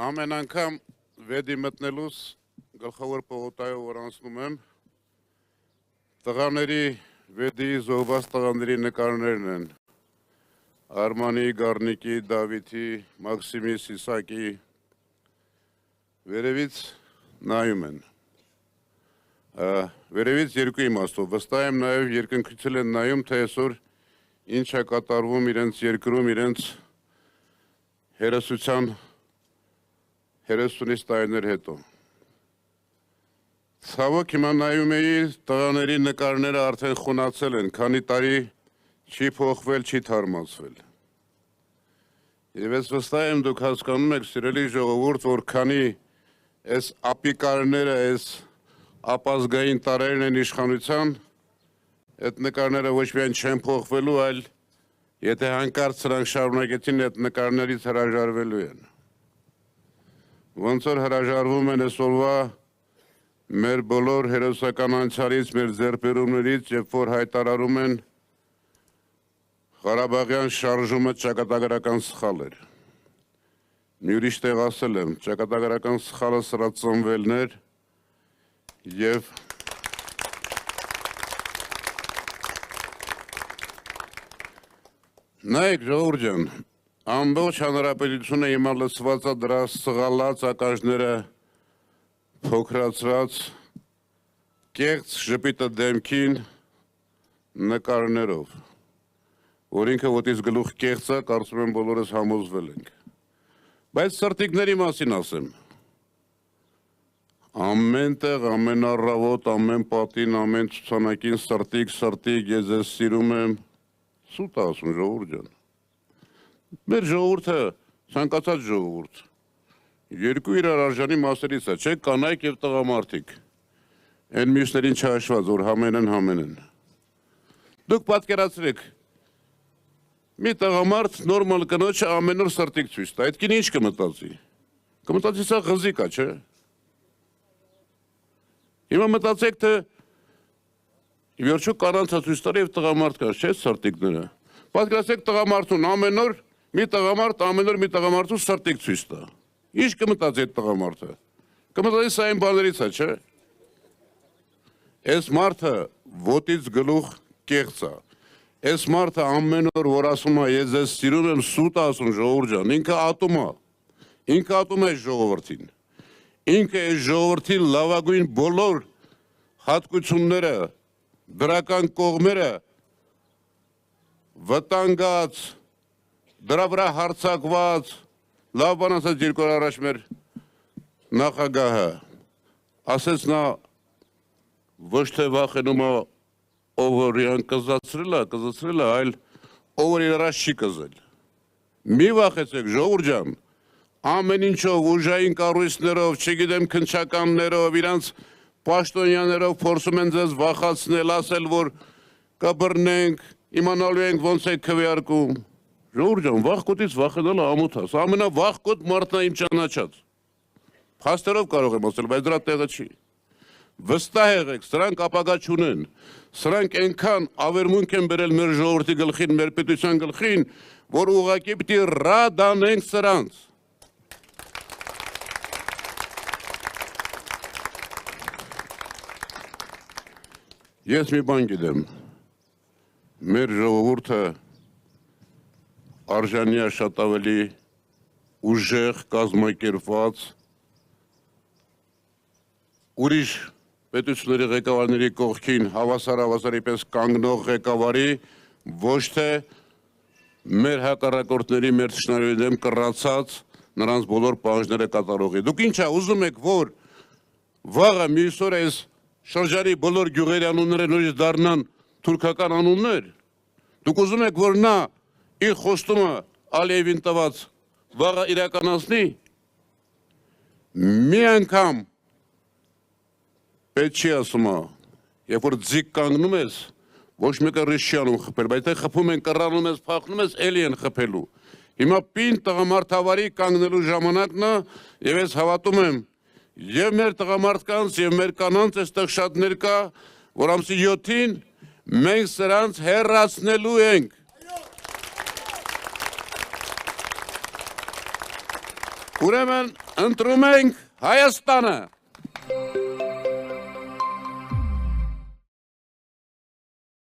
Ամեն անգամ վեդի մտնելուց գլխավոր պողոտայով որ անցնում եմ, տղաների վեդի զոհված տղաների նկարներն են, Արմանի, Գառնիկի, Դավիթի, Մաքսիմի, Սիսակի, վերևից նայում են, վերևից երկու իմաստով, վստահ եմ նաև երկնքից են նայում, թե այսօր ինչ է կատարվում իրենց երկրում, իրենց հերոսության 30 տարիներ հետո։ Ցավոք հիմա նայում էի, տղաների նկարները արդեն խունացել են, քանի տարի չի փոխվել, չի թարմացվել։ Եվ ես վստահ եմ դուք հասկանում եք, սիրելի ժողովուրդ, որ քանի այս ապիկարները, այս ապազգային տարերն են իշխանության, այդ նկարները ոչ միայն չեն փոխվելու, այլ եթե հանկարծ սրանք շարունակեցին, այդ նկարներից հրաժարվելու են։ Ոնց որ հրաժարվում են այսօրվա մեր բոլոր հերոսական անցյալից, մեր ձեռքբերումներից, երբ որ հայտարարում են Ղարաբաղյան շարժումը ճակատագրական սխալ էր։ Մի ուրիշ տեղ ասել եմ, ճակատագրական սխալը սրա ծնվելն էր եւ նայեք ժողովուրդ ջան, ամբողջ հանրապետությունը հիմա լսված է դրա սղալած ակաժները փոքրացրած կեղծ ժպիտը դեմքին նկարներով, որ ինքը ոտից գլուխ կեղծ է, կարծում եմ բոլորս համոզվել ենք։ Բայց սրտիկների մասին ասեմ։ Ամեն տեղ, ամեն առավոտ, ամեն պատին, ամեն ցուցանակին սրտիկ, ես ձեզ սիրում եմ, սուտ ասում ժողովուրդ ջան։ Մեր ժողովուրդը ցանկացած ժողովուրդ, երկու իրար արժանի մասերից է, չէ, կանայք եւ տղամարդիկ, այն մյուսներին չհաշված, որ համեն են։ Դուք պատկերացրեք, մի տղամարդ նորմալ կնոջը ամեն օր սրտիկ ցույց տա, այդ կինը ինչ կմտածի։ Կմտածի սա ղզիկ է, չէ։ Հիմա մտածեք, թե վերջո կանանց ցույց տա եւ տղամարդկա, չէ, սրտիկները։ Պատկերացրեք տղամարդուն ամեն օր մի տղամարդ ամեն օր մի տղամարդու սրտիկ ցույց տա։ Ինչ կմտածի այդ տղամարդը։ Կմտածի սա այն բաներից է, չէ։ Այս մարդը ոտից գլուխ կեղծ է։ Այս մարդը ամեն օր որ ասում է ես ձեզ սիրում եմ, սուտ ասում ժողովուրդ ջան, ինքը ատում է։ Ինքը ատում է ժողովրդին։ Ինքը այս ժողովրդի լավագույն բոլոր հատկությունները, դրական կողմերը վտանգած, դրա վրա հարձակված, լավ բան ասաց երկու օր առաջ մեր նախագահը, ասեց նա ոչ թե վախենում է ով որ իրան կզացրել է, այլ ով որ իր առաջ չի կզել։ Մի վախեցեք ժողովուրդ ջան, ամեն ինչով, ուժային կառույցներով, չգիտեմ քննչականներով, իրանց պաշտոնյաներով փորձում են ձեզ վախացնել, ասել որ կբռնենք, իմանալու ենք ոնց է քվեարկում։ Ժողովուրդ ջան, վախկոտից վախենալը ամոթ է, սա ամենավախկոտ մարդն է իմ ճանաչած։ Փաստերով կարող եմ ասել, բայց դրա տեղը չի։ Վստահ եղեք, սրանք ապագա չունեն, սրանք այնքան ավերմունք են բերել մեր ժողովրդի գլխին, մեր պետության գլխին, որ ուղղակի պիտի ռադ անենք սրանց։ Ես մի բան գիտեմ, մեր ժողովուրդը արժանի է շատ ավելի ուժեղ, կազմակերպված, ուրիշ պետությունների ղեկավարների կողքին հավասարի պես կանգնող ղեկավարի, ոչ թե մեր հակառակորդների, մեր թշնամիների դեմ կռացած նրանց բոլոր պահանջները կատարողի։ Դուք ինչ է ուզում եք, որ վաղը մյուս օր այս շրջանի բոլոր գյուղերի անունները նորից դառնան թուրքական անուններ։ Դուք ուզում եք, որ նա իր խոստումը Ալիևին տված վաղը իրականացնի։ Մի անգամ պետք չի ասում, երբ որ ձիգ կանգնում ես, ոչ մեկը ռիսկ չի անում խփել, բայց թե խփում են, կռանում ես, փախնում ես, էլի են խփելու։ Հիմա պին տղամարդավարի կանգնելու ժամանակն է, եւ ես հավատում եմ, եւ մեր տղամարդկանց եւ մեր կանանց այստեղ շատ ներկա, որ ամսի 7-ին մենք սրանց հեռացնելու ենք։ Ուրեմն ընտրում ենք Հայաստանը։